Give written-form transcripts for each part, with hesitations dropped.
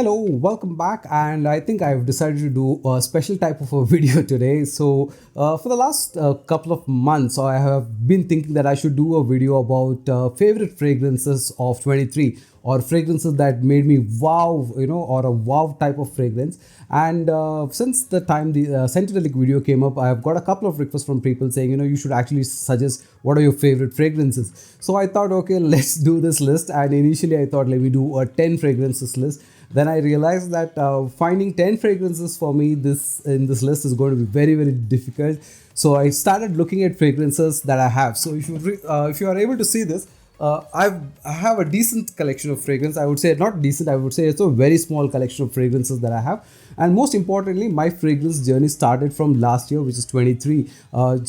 Hello, welcome back, and I think I've decided to do a special type of a video today. So, for the last couple of months, I have been thinking that I should do a video about favorite fragrances of 23 or fragrances that made me wow, or a wow type of fragrance. And since the time the Celic video came up, I have got a couple of requests from people saying, you should actually suggest what are your favorite fragrances. So I thought, okay, let's do this list. And initially, I thought, let me do a 10 fragrances list. Then I realized that finding 10 fragrances for me in this list is going to be very, very difficult. So I started looking at fragrances that I have. So if you are able to see this, I have a decent collection of fragrance. I would say not decent. I would say it's a very small collection of fragrances that I have. And most importantly, my fragrance journey started from last year, which is 23.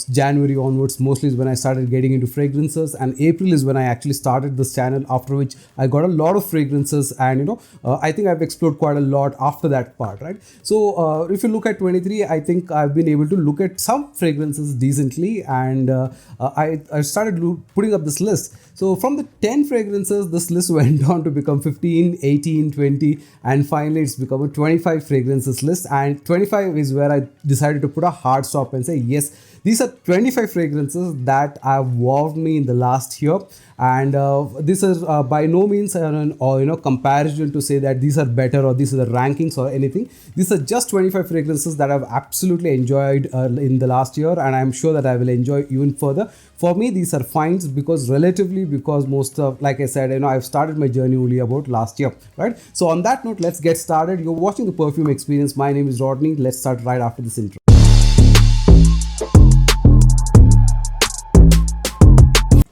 January onwards, mostly is when I started getting into fragrances, and April is when I actually started this channel. After which I got a lot of fragrances, and I think I've explored quite a lot after that part, right? So if you look at 23, I think I've been able to look at some fragrances decently, and I started putting up this list. So from the 10 fragrances, this list went on to become 15, 18, 20, and finally it's become a 25 fragrances list. And 25 is where I decided to put a hard stop and say, yes, these are 25 fragrances that have wowed me in the last year. And this is by no means comparison to say that these are better or these are the rankings or anything. These are just 25 fragrances that I've absolutely enjoyed in the last year, and I'm sure that I will enjoy even further. For me, these are finds because most of, like I said, I've started my journey only about last year, right? So on that note, let's get started. You're watching the Perfume Experience. My name is Rodney. Let's start right after this intro.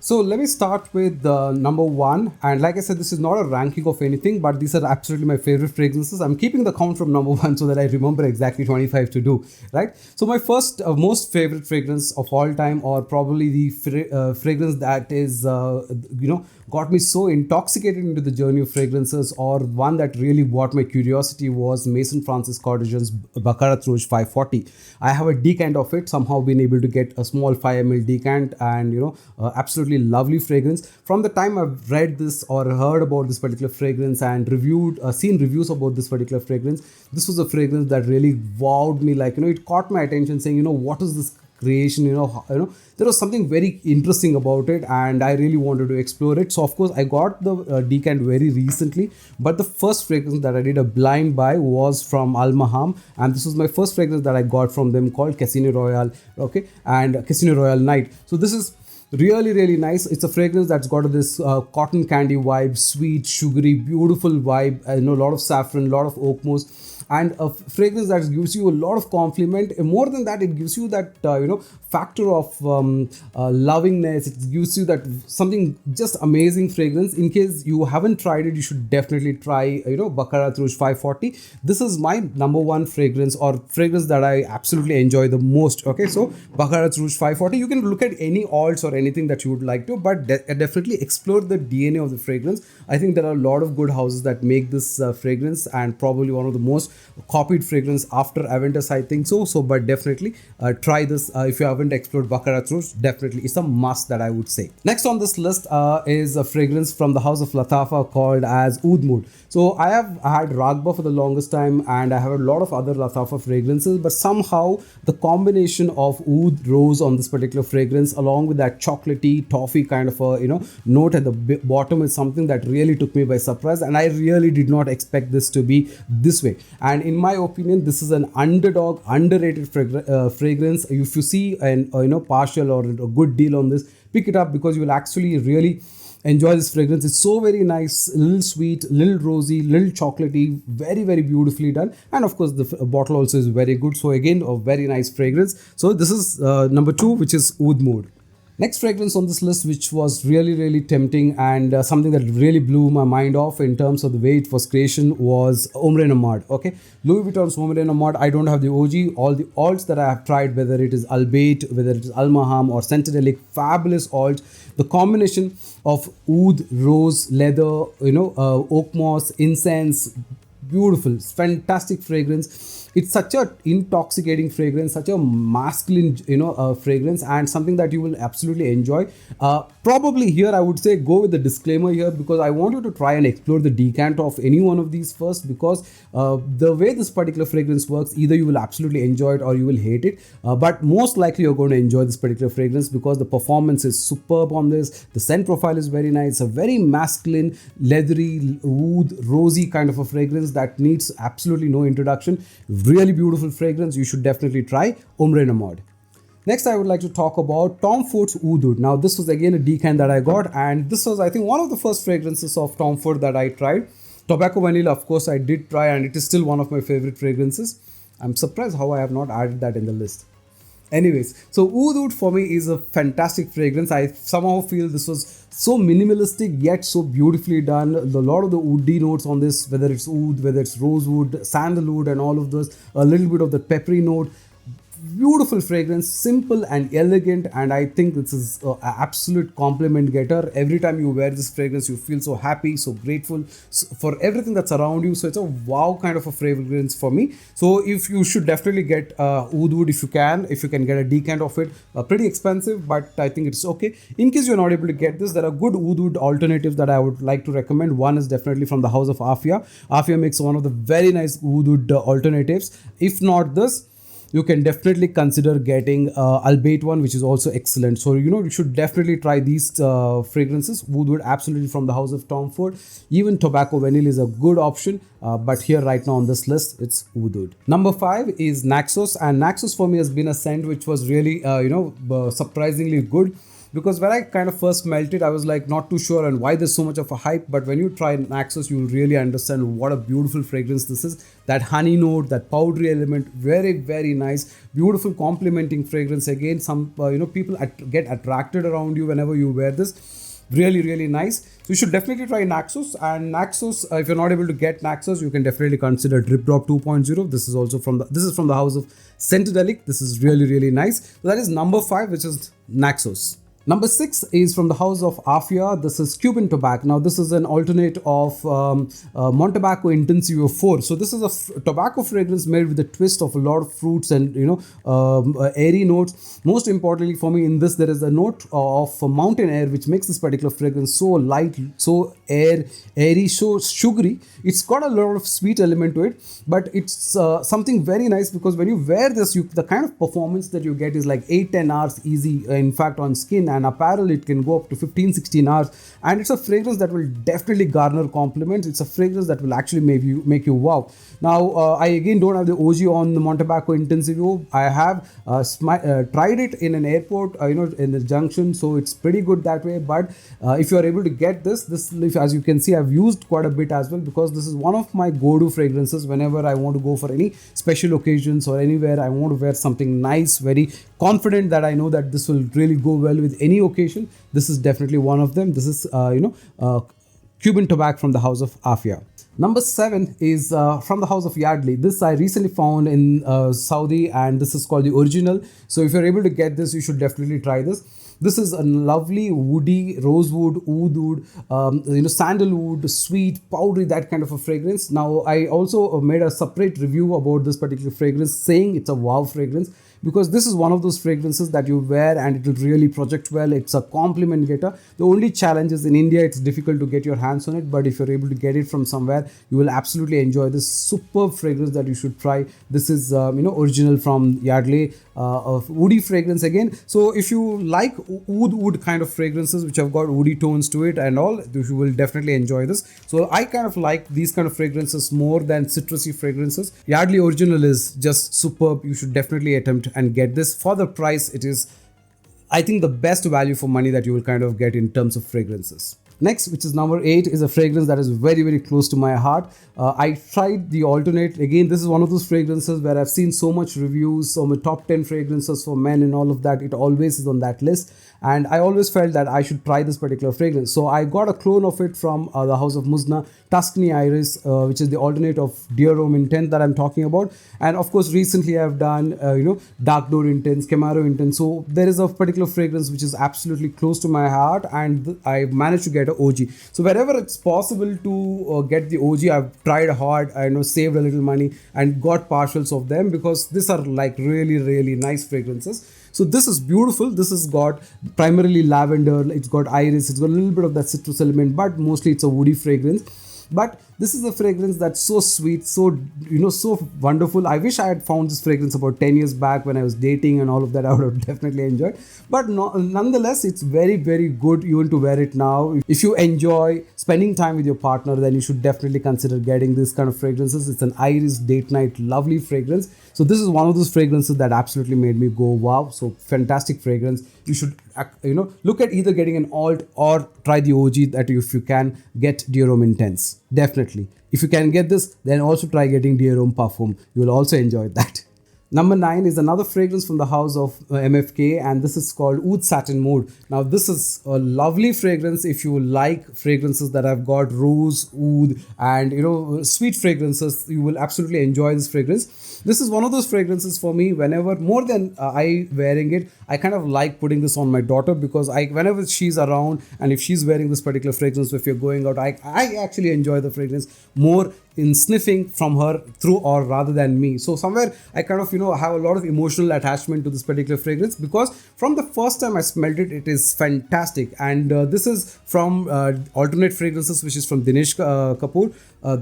So let me start with number one. And like I said, this is not a ranking of anything, but these are absolutely my favorite fragrances. I'm keeping the count from number one so that I remember exactly 25 to do, right? So my first, most favorite fragrance of all time, or probably the fragrance that is, got me so intoxicated into the journey of fragrances, or one that really brought my curiosity, was Maison Francis Cordigen's Baccarat Rouge 540. I have a decant of it, somehow been able to get a small 5 ml decant, and absolutely lovely fragrance. From the time I've read this or heard about this particular fragrance and seen reviews about this particular fragrance, this was a fragrance that really wowed me. Like, it caught my attention, saying, what is this creation? There was something very interesting about it, and I really wanted to explore it. So of course I got the decant very recently, but the first fragrance that I did a blind buy was from Al Maham, and this was my first fragrance that I got from them, called Casino Royale, okay, and Casino Royale Night. So this is really, really nice. It's a fragrance that's got this cotton candy vibe, sweet, sugary, beautiful vibe. A lot of saffron, a lot of oak moss, and a fragrance that gives you a lot of compliment. More than that, it gives you that factor of lovingness. It gives you that something just amazing fragrance. In case you haven't tried it, you should definitely try Baccarat Rouge 540. This is my number one fragrance, or fragrance that I absolutely enjoy the most. Okay, so Baccarat Rouge 540. You can look at any alts or anything that you would like to, but definitely explore the DNA of the fragrance. I think there are a lot of good houses that make this fragrance, and probably one of the most copied fragrance after Aventus, I think so. But definitely try this if you haven't explored Baccarat Rouge. Definitely, it's a must, that I would say. Next on this list is a fragrance from the house of Latafa called as Oud Mood. So I have had Ragba for the longest time, and I have a lot of other Latafa fragrances, but somehow the combination of Oud Rose on this particular fragrance, along with that chocolatey toffee kind of a note at the bottom, is something that really took me by surprise, and I really did not expect this to be this way. And in my opinion, this is an underdog, underrated fragrance. If you see an partial or a good deal on this, pick it up, because you will actually really enjoy this fragrance. It's so very nice, little sweet, little rosy, little chocolatey, very, very beautifully done. And of course the bottle also is very good. So again, a very nice fragrance. So this is number two, which is Oud Mood. Next fragrance on this list, which was really, really tempting, and something that really blew my mind off in terms of the way it was creation, was Ombre Nomade. Okay, Louis Vuitton's Ombre Nomade. I don't have the OG. All the alts that I have tried, whether it is Albait, whether it is Al Maham or Celic, fabulous alts. The combination of oud, rose, leather, oak moss, incense, beautiful, fantastic fragrance. It's such a intoxicating fragrance, such a masculine, fragrance, and something that you will absolutely enjoy. Probably here I would say go with the disclaimer here, because I want you to try and explore the decant of any one of these first, because the way this particular fragrance works, either you will absolutely enjoy it or you will hate it. But most likely you're going to enjoy this particular fragrance because the performance is superb on this. The scent profile is very nice, a very masculine, leathery, oud, rosy kind of a fragrance that needs absolutely no introduction. Really beautiful fragrance. You should definitely try Ombre Nomad. Next, I would like to talk about Tom Ford's Oud Oud. Now, this was again a decant that I got, and this was, I think, one of the first fragrances of Tom Ford that I tried. Tobacco Vanilla, of course, I did try, and it is still one of my favorite fragrances. I'm surprised how I have not added that in the list. Anyways, so Oud Oud for me is a fantastic fragrance. I somehow feel this was so minimalistic yet so beautifully done. A lot of the woody notes on this, whether it's oud, whether it's rosewood, sandalwood, and all of those, a little bit of the peppery note. Beautiful fragrance, simple and elegant, and I think this is an absolute compliment getter. Every time you wear this fragrance, you feel so happy, so grateful for everything that's around you. So it's a wow kind of a fragrance for me. So if you should definitely get Oud Oud if you can get a decant of it. Pretty expensive, but I think it's okay. In case you're not able to get this, there are good Oud Oud alternatives that I would like to recommend. One is definitely from the house of Afia. Afia makes one of the very nice Oud Oud alternatives. If not this, you can definitely consider getting Albeit one, which is also excellent. So, you should definitely try these fragrances. Oud Oud absolutely from the house of Tom Ford. Even Tobacco Vanilla is a good option. But here right now on this list, it's Oud Oud. Number 5 is Naxos. And Naxos for me has been a scent which was really, surprisingly good. Because when I kind of first smelled it, I was like not too sure and why there's so much of a hype. But when you try Naxos, you'll really understand what a beautiful fragrance this is. That honey note, that powdery element, very, very nice, beautiful complementing fragrance. Again, some people get attracted around you whenever you wear this. Really, really nice. So you should definitely try Naxos. And Naxos, if you're not able to get Naxos, you can definitely consider Drip Drop 2.0. This is also from the house of Celic. This is really, really nice. So that is number 5, which is Naxos. Number 6 is from the house of Afia. This is Cuban Tobac. Now, this is an alternate of Montebaco Intensivo 4. So, this is a tobacco fragrance made with a twist of a lot of fruits and, airy notes. Most importantly for me in this, there is a note of mountain air, which makes this particular fragrance so light, so airy, so sugary. It's got a lot of sweet element to it, but it's something very nice because when you wear this, the kind of performance that you get is like 8-10 hours easy. In fact, on skin and apparel, it can go up to 15-16 hours, and it's a fragrance that will definitely garner compliments. It's a fragrance that will actually make you wow. Now, I again don't have the OG on the Montebaco Intensivo. I have tried it in an airport, in the junction, so it's pretty good that way. But if you are able to get this, as you can see, I've used quite a bit as well because this is one of my go-to fragrances whenever I want to go for any special occasions or anywhere I want to wear something nice, very confident that I know that this will really go well with any occasion. This is definitely one of them. This is Cuban Tobac from the house of Afia. Number 7 is from the house of Yardley. This I recently found in Saudi, and this is called the original. So if you're able to get this, you should definitely try this. This is a lovely woody, rosewood, oud oud, sandalwood, sweet, powdery, that kind of a fragrance. Now, I also made a separate review about this particular fragrance saying it's a wow fragrance, because this is one of those fragrances that you wear and it will really project well. It's a compliment getter. The only challenge is in India, it's difficult to get your hands on it, but if you're able to get it from somewhere, you will absolutely enjoy this superb fragrance that you should try. This is, original from Yardley, a woody fragrance again. So if you like oud oud kind of fragrances, which have got woody tones to it and all, you will definitely enjoy this. So I kind of like these kind of fragrances more than citrusy fragrances. Yardley original is just superb. You should definitely attempt and get this. For the price, it is, I think, the best value for money that you will kind of get in terms of fragrances. Next, which is number 8, is a fragrance that is very, very close to my heart. I tried the alternate. Again, this is one of those fragrances where I've seen so much reviews, so my top 10 fragrances for men and all of that. It always is on that list. and I always felt that I should try this particular fragrance. So I got a clone of it from the house of Muzna, Tuscany Iris, which is the alternate of Dear Rome Intent that I'm talking about. And of course, recently I've done, Dark Door Intense, Camaro Intense. So there is a particular fragrance which is absolutely close to my heart, and I managed to get an OG. So wherever it's possible to get the OG, I've tried hard. I saved a little money and got partials of them, because these are like really, really nice fragrances. So this is beautiful. This has got primarily lavender, it's got iris, it's got a little bit of that citrus element, but mostly it's a woody fragrance. But this is a fragrance that's so sweet, so so wonderful. I wish I had found this fragrance about 10 years back when I was dating and all of that. I would have definitely enjoyed. But no, nonetheless, it's very, very good even to wear it now. If you enjoy spending time with your partner, then you should definitely consider getting this kind of fragrances. It's an iris date night lovely fragrance. So this is one of those fragrances that absolutely made me go wow. So fantastic fragrance. You should look at either getting an alt or try the OG, that if you can get Dear Homme Intense. Definitely. If you can get this, then also try getting Dear Homme Parfum. You will also enjoy that. Number 9 is another fragrance from the house of MFK, and this is called Oud Satin Mood. Now this is a lovely fragrance if you like fragrances that have got rose, oud, and sweet fragrances. You will absolutely enjoy this fragrance. This is one of those fragrances for me. Whenever, more than I wearing it, I kind of like putting this on my daughter, because whenever she's around and if she's wearing this particular fragrance, if you're going out, I actually enjoy the fragrance more in sniffing from her through, or rather than me. So somewhere I kind of have a lot of emotional attachment to this particular fragrance, because from the first time I smelled it, it is fantastic. And this is from Alternate Fragrances, which is from Dinesh Kapoor.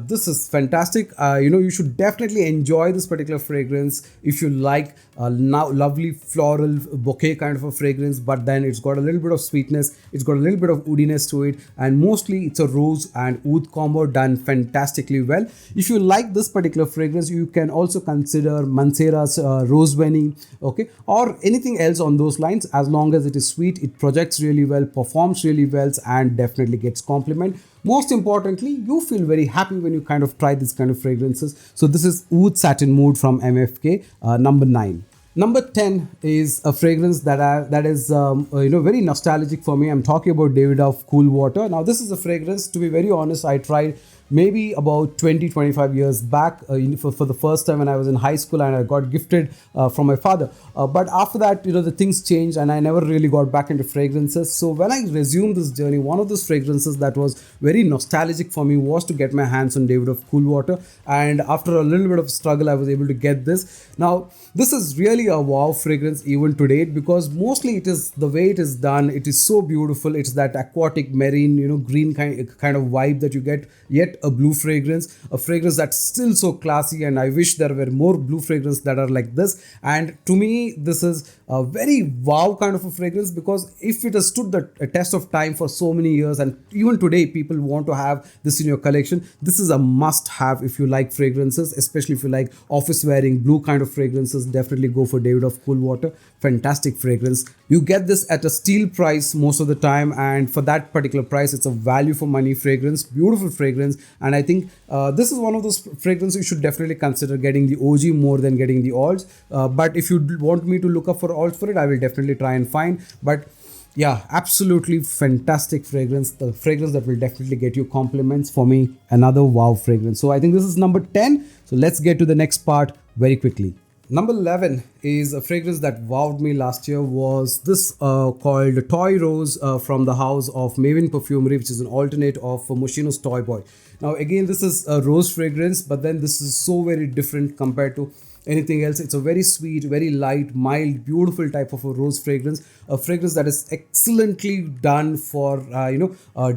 This is fantastic. You should definitely enjoy this particular fragrance if you like now lovely floral bouquet kind of a fragrance, but then it's got a little bit of sweetness, it's got a little bit of woodiness to it, and mostly it's a rose and oud combo done fantastically well. If you like this particular fragrance, you can also consider Mancera's Rose Veni, okay, or anything else on those lines. As long as it is sweet, it projects really well, performs really well, and definitely gets compliment. Most importantly, you feel very happy when you kind of try this kind of fragrances. So this is Oud Satin Mood from MFK, number 9. Number 10 is a fragrance that is very nostalgic for me. I'm talking about Davidoff Cool Water. Now this is a fragrance, to be very honest, I tried maybe about 20-25 years back for the first time when I was in high school, and I got gifted from my father. But after that, the things changed, and I never really got back into fragrances. So when I resumed this journey, one of those fragrances that was very nostalgic for me was to get my hands on Davidoff Cool Water. And after a little bit of struggle, I was able to get this. Now, this is really a wow fragrance even to date, because mostly it is the way it is done. It is so beautiful. It's that aquatic marine, green kind of vibe that you get. Yet a blue fragrance, a fragrance that's still so classy, and I wish there were more blue fragrances that are like this. And to me, this is a very wow kind of a fragrance, because if it has stood the test of time for so many years, and even today people want to have this in your collection, this is a must have if you like fragrances, especially if you like office wearing blue kind of fragrances. Definitely go for Davidoff Cool Water. Fantastic fragrance. You get this at a steal price most of the time, and for that particular price, it's a value for money fragrance. Beautiful fragrance. And I think this is one of those fragrances you should definitely consider getting the OG more than getting the alts. But if you want me to look up for alts for it, I will definitely try and find. But yeah, absolutely fantastic fragrance. The fragrance that will definitely get you compliments. For me, another wow fragrance. So I think this is number 10. So let's get to the next part very quickly. Number 11 is a fragrance that wowed me last year. Was this called Toy Rose from the house of Maven Perfumery, which is an alternate of Moschino's Toy Boy. Now again, this is a rose fragrance, but then this is so very different compared to anything else. It's a very sweet, very light, mild, beautiful type of a rose fragrance. A fragrance that is excellently done for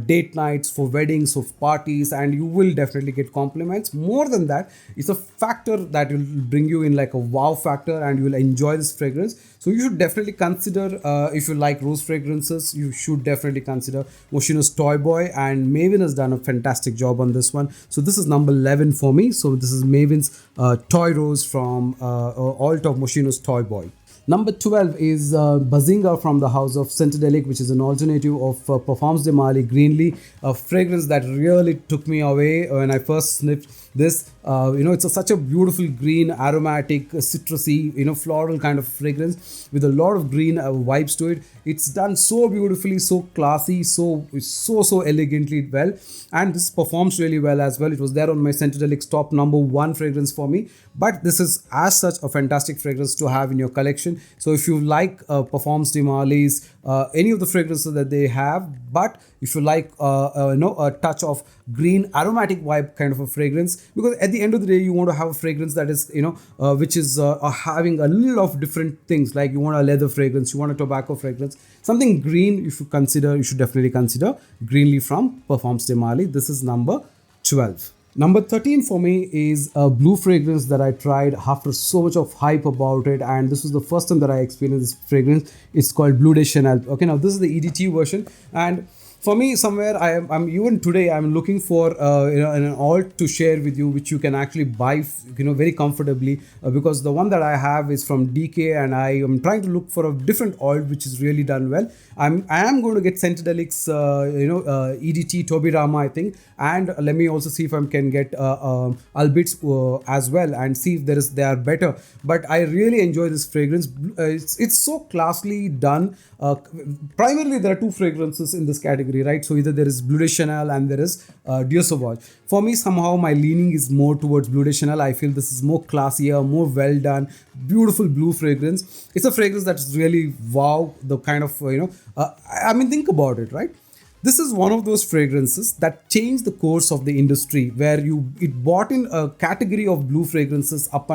date nights, for weddings, for parties, and you will definitely get compliments. More than that, it's a factor that will bring you in like a wow factor, and you will enjoy this fragrance. So you should definitely consider, if you like rose fragrances, you should definitely consider Moschino's Toy Boy, and Maven has done a fantastic job on this one. So this is number 11 for me. So this is Maven's Toy Rose from alt of Moschino's Toy Boy. Number 12 is Bazinga from the house of Scentadelic, which is an alternative of Parfums de Mali Greenly, a fragrance that really took me away when I first sniffed this. It's such a beautiful green, aromatic, citrusy, floral kind of fragrance with a lot of green vibes to it. It's done so beautifully, so classy, so elegantly well, and this performs really well as well. It was there on my Scentadelic's top number 1 fragrance for me, but this is as such a fantastic fragrance to have in your collection. So if you like Parfums de Mali's, any of the fragrances that they have, but if you like a touch of green aromatic vibe kind of a fragrance, because at the end of the day you want to have a fragrance that is which is having a little of different things, like you want a leather fragrance, you want a tobacco fragrance, something green, you should definitely consider Greenly from Parfums de Mali. This is number 12. Number 13 for me is a blue fragrance that I tried after so much of hype about it, and this was the first time that I experienced this fragrance. It's called Bleu de Chanel. Okay, now this is the EDT version, and for me, somewhere I'm even today I'm looking for an alt to share with you, which you can actually buy very comfortably, because the one that I have is from DK, and I am trying to look for a different alt which is really done well. I am going to get Scentadelic's EDT Tobirama, I think, and let me also see if I can get Albits as well, and see if they are better. But I really enjoy this fragrance. It's so classily done. Primarily there are 2 fragrances in this category, right? So either there is Bleu de Chanel and there is Dior Sauvage. For me, somehow my leaning is more towards Bleu de Chanel. I feel this is more classier, more well done, beautiful blue fragrance. It's a fragrance that's really wow, the kind of think about it, right? This is one of those fragrances that changed the course of the industry, where it brought in a category of blue fragrances up,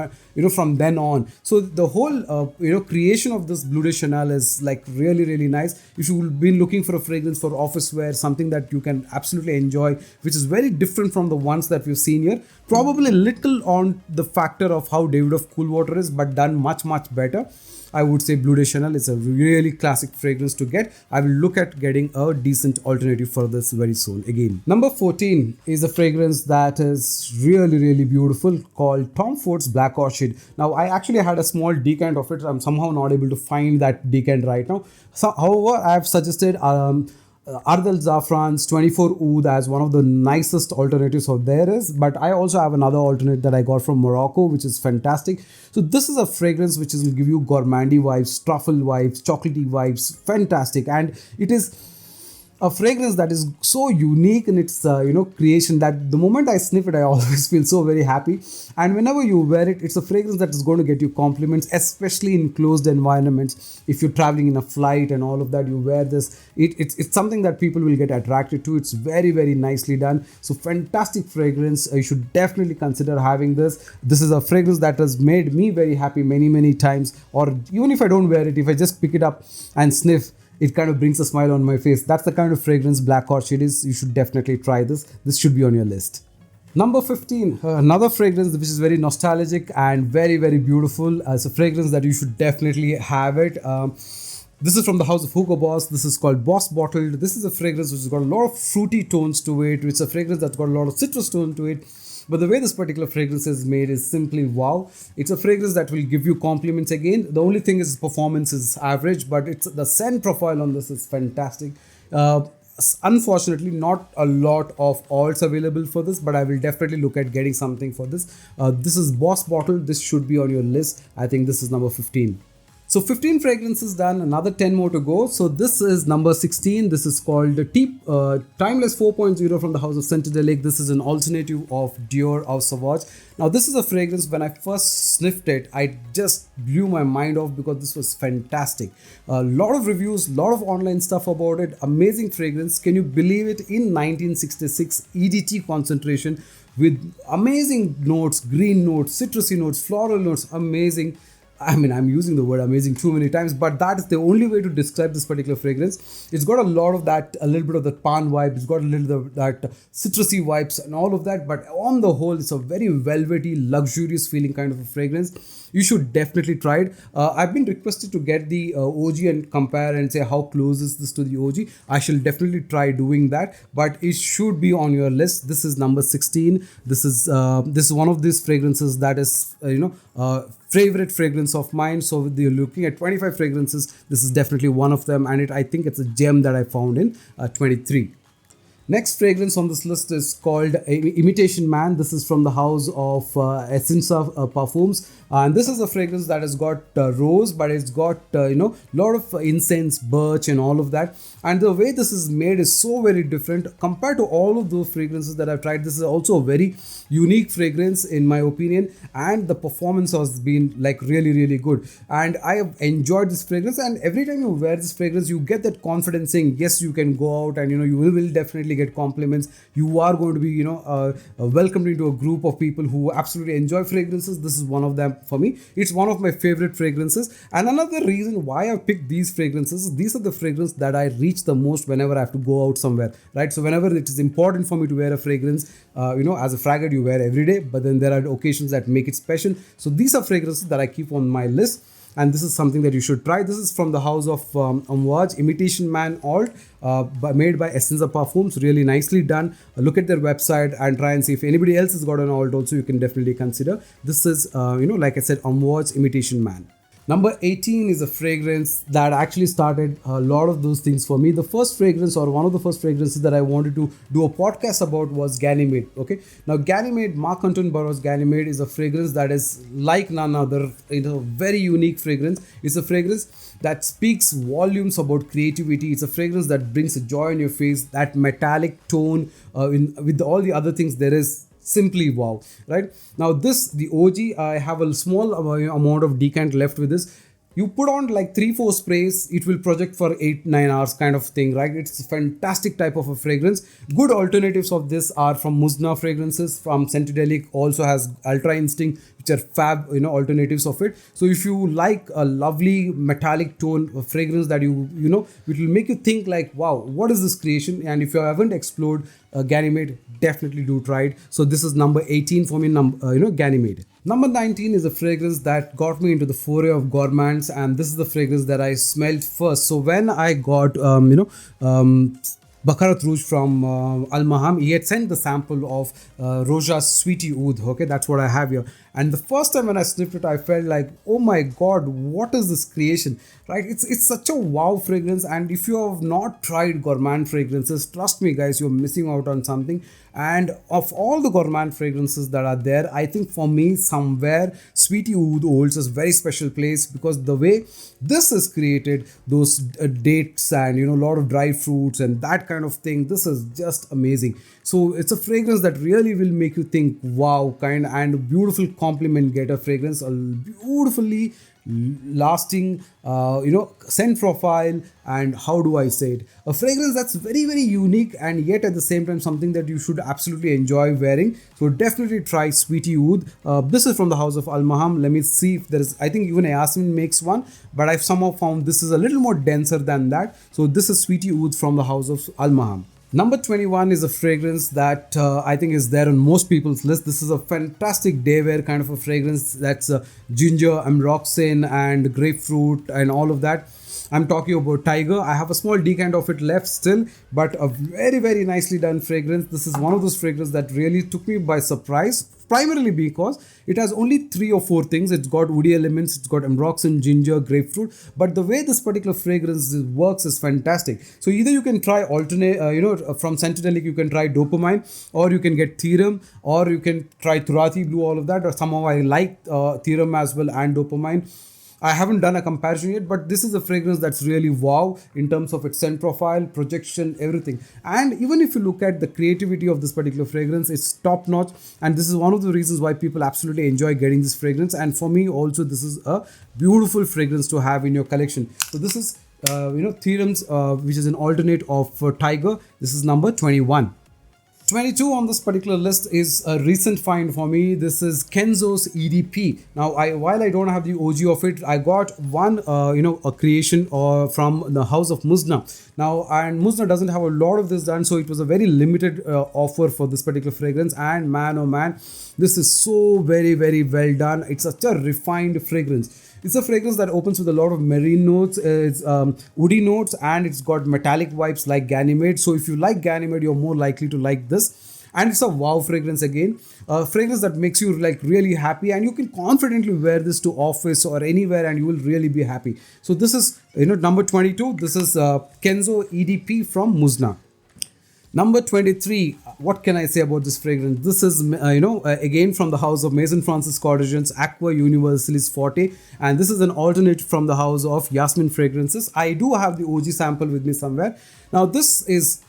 from then on. So the whole, creation of this Bleu de Chanel is like really, really nice. If you've been looking for a fragrance for office wear, something that you can absolutely enjoy, which is very different from the ones that we've seen here. Probably a little on the factor of how Davidoff Cool Water is, but done much, much better. I would say Bleu de Chanel is a really classic fragrance to get. I will look at getting a decent alternative for this very soon again. Number 14 is a fragrance that is really, really beautiful, called Tom Ford's Black Orchid. Now, I actually had a small decant of it. I'm somehow not able to find that decant right now. So, however, I have suggested Ardal Zafran's 24 Oud as one of the nicest alternatives of there is, but I also have another alternate that I got from Morocco, which is fantastic. So this is a fragrance which will give you gourmandy vibes, truffle vibes, chocolatey vibes, fantastic, and it is a fragrance that is so unique in its creation that the moment I sniff it, I always feel so very happy. And whenever you wear it, it's a fragrance that is going to get you compliments, especially in closed environments. If you're traveling in a flight and all of that, you wear this. It's something that people will get attracted to. It's very, very nicely done. So fantastic fragrance. You should definitely consider having this. This is a fragrance that has made me very happy many, many times. Or even if I don't wear it, if I just pick it up and sniff, it kind of brings a smile on my face. That's the kind of fragrance Black Orchid is. You should definitely try this. This should be on your list. Number 15, another fragrance which is very nostalgic and very, very beautiful. It's a fragrance that you should definitely have it. This is from the house of Hugo Boss. This is called Boss Bottled. This is a fragrance which has got a lot of fruity tones to it. It's a fragrance that's got a lot of citrus tone to it. But the way this particular fragrance is made is simply wow. It's a fragrance that will give you compliments again. The only thing is performance is average, but the scent profile on this is fantastic. Unfortunately, not a lot of alts available for this, but I will definitely look at getting something for this. This is Boss Bottle. This should be on your list. I think this is number 15. So 15 fragrances done, another 10 more to go. So this is number 16. This is called the Timeless 4.0 from the house of Scentadelic. This is an alternative of Dior Oud Sauvage. Now this is a fragrance, when I first sniffed it, I just blew my mind off because this was fantastic. A lot of reviews, a lot of online stuff about it. Amazing fragrance. Can you believe it? In 1966 EDT concentration with amazing notes, green notes, citrusy notes, floral notes, amazing. I mean, I'm using the word amazing too many times, but that is the only way to describe this particular fragrance. It's got a lot of that, a little bit of the pan vibe. It's got a little of that citrusy vibes and all of that. But on the whole, it's a very velvety, luxurious feeling kind of a fragrance. you should definitely try it. I've been requested to get the OG and compare and say how close is this to the OG. I shall definitely try doing that, but it should be on your list. This is number 16. This is one of these fragrances that is favorite fragrance of mine. So you're looking at 25 fragrances, this is definitely one of them, and I think it's a gem that I found in 23. Next fragrance on this list is called Imitation Man. This is from the house of Essence of Perfumes, and this is a fragrance that has got rose, but it's got lot of incense, birch, and all of that. And the way this is made is so very different compared to all of those fragrances that I've tried. This is also a very unique fragrance in my opinion, and the performance has been like really, really good. And I have enjoyed this fragrance. And every time you wear this fragrance, you get that confidence saying yes, you can go out and you will definitely get compliments. You are going to be welcomed into a group of people who absolutely enjoy fragrances. This is one of them for me. It's one of my favorite fragrances. And another reason why I picked these fragrances, these are the fragrances that I reach the most whenever I have to go out somewhere, right? So whenever it is important for me to wear a fragrance, as a fragger you wear every day, but then there are occasions that make it special. So these are fragrances that I keep on my list, and this is something that you should try. This is from the house of Oud Imitation Man Oud, made by Essence of Perfumes. Really nicely done. Look at their website and try and see if anybody else has got an Oud also. You can definitely consider. This is like I said, Oud's Imitation Man. Number 18 is a fragrance that actually started a lot of those things for me. The first fragrance, or one of the first fragrances that I wanted to do a podcast about, was Ganymede. Okay, now Ganymede, Marc Antoine Barreau's Ganymede, is a fragrance that is like none other. It's a very unique fragrance. It's a fragrance that speaks volumes about creativity. It's a fragrance that brings a joy in your face. That metallic tone, with all the other things, there is simply wow, right? Now the OG, I have a small amount of decant left with this. You put on like 3-4 sprays, it will project for 8-9 hours kind of thing, right? It's a fantastic type of a fragrance. Good alternatives of this are from Muzna fragrances, from Celic also has Ultra Instinct, which are fab alternatives of it. So if you like a lovely metallic tone fragrance that it will make you think like, wow, what is this creation? And if you haven't explored Ganymede, definitely do try it. So this is number 18 for me, Ganymede. Number 19 is a fragrance that got me into the foray of gourmands, and this is the fragrance that I smelled first. So when I got Baccarat Rouge from Al Maham, he had sent the sample of Rosa's Sweetie Oud. Okay, that's what I have here. And the first time when I sniffed it, I felt like, oh my god, what is this creation, right? It's such a wow fragrance. And if you have not tried gourmand fragrances, trust me guys, you're missing out on something. And of all the gourmand fragrances that are there, I think for me, somewhere Sweetie Oud holds a very special place, because the way this is created, those dates and a lot of dry fruits and that kind of thing, this is just amazing. So it's a fragrance that really will make you think wow, and a beautiful compliment getter fragrance, a beautifully lasting scent profile, and how do I say it, a fragrance that's very, very unique, and yet at the same time something that you should absolutely enjoy wearing. So definitely try Sweetie Oud. This is from the house of Al Maham. Let me see if there is, I think even Yasmin makes one, but I've somehow found this is a little more denser than that. So this is Sweetie Oud from the house of Al Maham. Number 21 is a fragrance that I think is there on most people's list. This is a fantastic day wear kind of a fragrance. That's ginger, ambroxan, and grapefruit, and all of that. I'm talking about Tiger. I have a small decant of it left still, but a very, very nicely done fragrance. This is one of those fragrances that really took me by surprise, primarily because it has only 3 or 4 things. It's got woody elements, it's got ambroxan, ginger, grapefruit, but the way this particular fragrance works is fantastic. So either you can try alternate, from Celic you can try dopamine, or you can get therum, or you can try Turati Blue, all of that. Or somehow I like therum as well and dopamine. I haven't done a comparison yet, but this is a fragrance that's really wow in terms of its scent profile, projection, everything. And even if you look at the creativity of this particular fragrance, it's top notch. And this is one of the reasons why people absolutely enjoy getting this fragrance. And for me also, this is a beautiful fragrance to have in your collection. So this is, Therums, which is an alternate of Tiger. This is number 21. 22 on this particular list is a recent find for me. This is Kenzo's EDP. Now, while I don't have the OG of it, I got one, a creation from the house of Muzna. Now, and Muzna doesn't have a lot of this done, so it was a very limited offer for this particular fragrance. And man, oh man, this is so very, very well done. It's such a refined fragrance. It's a fragrance that opens with a lot of marine notes, it's woody notes, and it's got metallic vibes like Ganymede. So if you like Ganymede, you're more likely to like this. And it's a wow fragrance again, a fragrance that makes you like really happy, and you can confidently wear this to office or anywhere and you will really be happy. So this is, number 22. This is Kenzo EDP from Muzna. Number 23, what can I say about this fragrance? This is, again from the house of Maison Francis Courtesan's Aqua Universalis Forte, and this is an alternate from the house of Yasmin Fragrances. I do have the OG sample with me somewhere. Now this is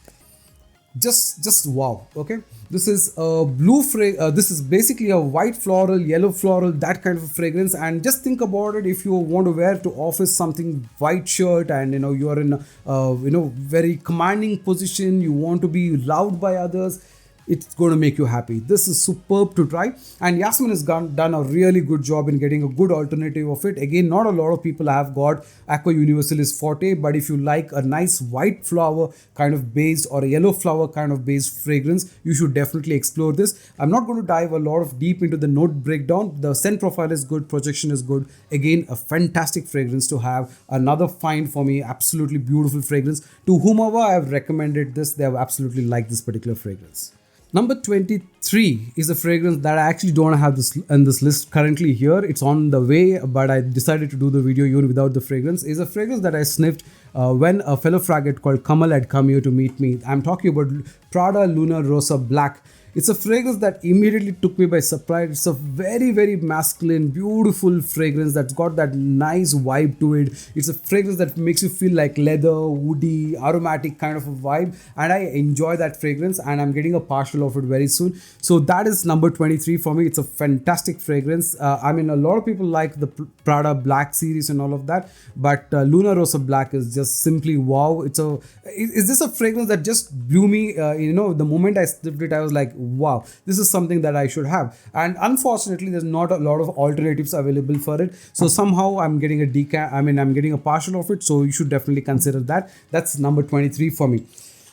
just wow. Okay, this is a blue this is basically a white floral, yellow floral, that kind of a fragrance. And just think about it, if you want to wear to office something white shirt, and you're in a very commanding position, you want to be loved by others, it's going to make you happy. This is superb to try, and Yasmin has done a really good job in getting a good alternative of it. Again, not a lot of people have got Aqua Universalis Forte, but if you like a nice white flower kind of based or a yellow flower kind of based fragrance, you should definitely explore this. I'm not going to dive a lot of deep into the note breakdown. The scent profile is good, projection is good. Again, a fantastic fragrance to have. Another find for me, absolutely beautiful fragrance. To whomever I have recommended this, they have absolutely liked this particular fragrance. Number 23 is a fragrance that I actually don't have this in this list currently here. It's on the way, but I decided to do the video even without the fragrance. Is a fragrance that I sniffed when a fellow fraggot called Kamal had come here to meet me. I'm talking about Prada Lunar Rosa Black. It's a fragrance that immediately took me by surprise. It's a very, very masculine, beautiful fragrance that's got that nice vibe to it. It's a fragrance that makes you feel like leather, woody, aromatic kind of a vibe. And I enjoy that fragrance, and I'm getting a partial of it very soon. So that is number 23 for me. It's a fantastic fragrance. A lot of people like the Prada Black series and all of that, but Lunar Rosa Black is just simply wow. Is this a fragrance that just blew me? The moment I sniffed it, I was like, wow, this is something that I should have. And unfortunately, there's not a lot of alternatives available for it. So somehow I'm getting I'm getting a partial of it. So you should definitely consider that. That's number 23 for me.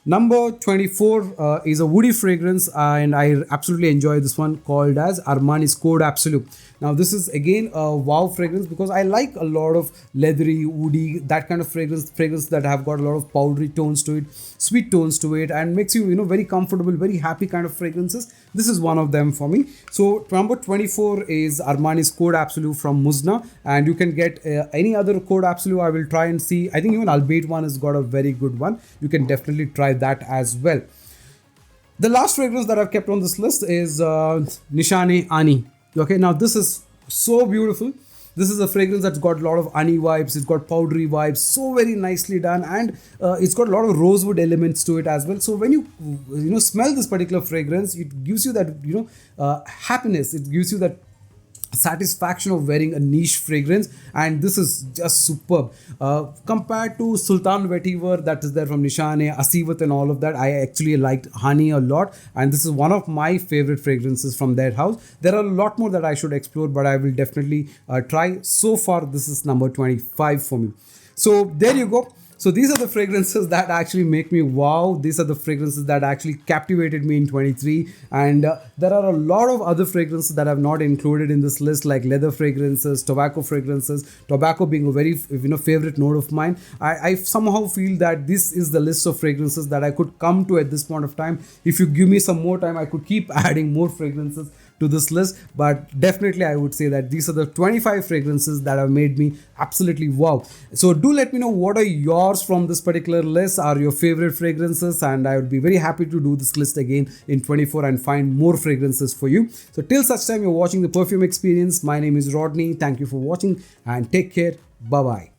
Number 24 is a woody fragrance, and I absolutely enjoy this one, called as Armani's Code Absolute. Now this is again a wow fragrance because I like a lot of leathery, woody, that kind of fragrance that have got a lot of powdery tones to it, sweet tones to it, and makes you very comfortable, very happy kind of fragrances. This is one of them for me. So number 24 is Armani's Code Absolute from Muzna, and you can get any other Code Absolute. I will try and see. I think even Albeit one has got a very good one. You can definitely try that as well. The last fragrance that I've kept on this list is Nishan Ani. Okay, now this is so beautiful. This is a fragrance that's got a lot of honey vibes. It's got powdery vibes, so very nicely done, and it's got a lot of rosewood elements to it as well. So when you smell this particular fragrance, it gives you that happiness. It gives you that satisfaction of wearing a niche fragrance, and this is just superb. Compared to Sultan Vetiver that is there from Nishan, Asivat and all of that, I actually liked Honey a lot, and this is one of my favorite fragrances from their house. There are a lot more that I should explore, but I will definitely try. So far, this is number 25 for me. So there you go. So these are the fragrances that actually make me wow. These are the fragrances that actually captivated me in 23. And there are a lot of other fragrances that I've not included in this list, like leather fragrances, tobacco fragrances, tobacco being a very favorite note of mine. I somehow feel that this is the list of fragrances that I could come to at this point of time. If you give me some more time, I could keep adding more fragrances to this list, but definitely I would say that these are the 25 fragrances that have made me absolutely wow. So do let me know what are yours from this particular list, are your favorite fragrances, and I would be very happy to do this list again in 24 and find more fragrances for you. So till such time, you're watching the Perfume Experience. My name is Rodney. Thank you for watching and take care. Bye bye.